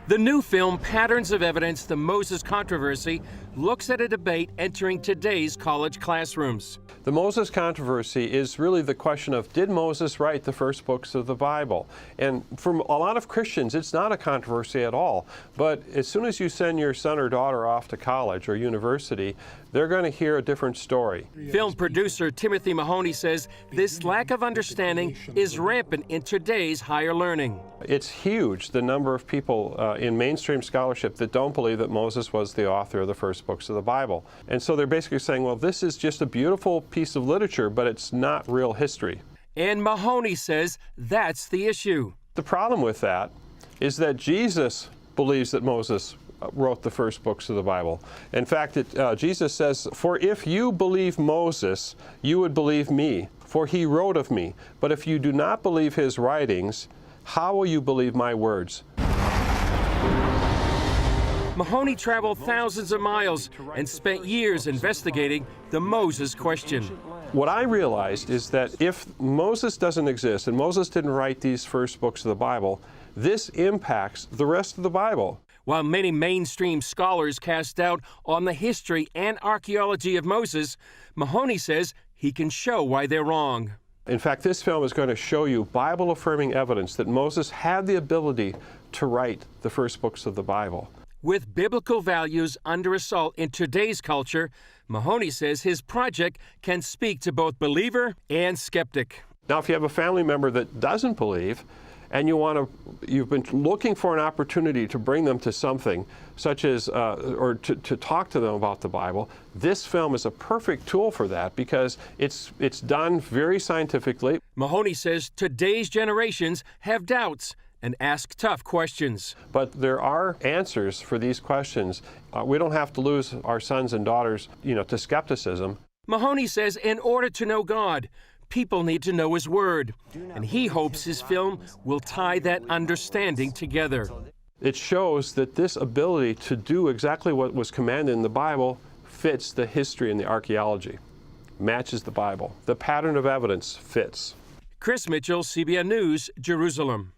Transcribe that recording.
The new film, Patterns of Evidence, The Moses Controversy, looks at a debate entering today's college classrooms. The Moses controversy is really the question of, did Moses write the first books of the Bible? And for a lot of Christians, it's not a controversy at all. But as soon as you send your son or daughter off to college or university, they're going to hear a different story. Film producer Timothy Mahoney says this lack of understanding is rampant in today's higher learning. It's huge, the number of people in mainstream scholarship that don't believe that Moses was the author of the first books of the Bible. And so they're basically saying, well, this is just a beautiful piece of literature, but it's not real history. And Mahoney says that's the issue. The problem with that is that Jesus believes that Moses wrote the first books of the Bible. In fact, Jesus says, "For if you believe Moses, you would believe me, for he wrote of me. But if you do not believe his writings, how will you believe my words?" Mahoney traveled thousands of miles and spent years investigating the Moses question. What I realized is that if Moses doesn't exist and Moses didn't write these first books of the Bible, this impacts the rest of the Bible. While many mainstream scholars cast doubt on the history and archaeology of Moses, Mahoney says he can show why they're wrong. In fact, this film is going to show you Bible-affirming evidence that Moses had the ability to write the first books of the Bible. With biblical values under assault in today's culture, Mahoney says his project can speak to both believer and skeptic. Now, if you have a family member that doesn't believe, and you've been looking for an opportunity to bring them to something, such as, or to talk to them about the Bible, this film is a perfect tool for that because it's done very scientifically. Mahoney says today's generations have doubts and ask tough questions. But there are answers for these questions. We don't have to lose our sons and daughters, to skepticism. Mahoney says in order to know God, people need to know his word, and he hopes his film will tie that understanding together. It shows that this ability to do exactly what was commanded in the Bible fits the history and the archaeology, matches the Bible. The pattern of evidence fits. Chris Mitchell, CBN News, Jerusalem.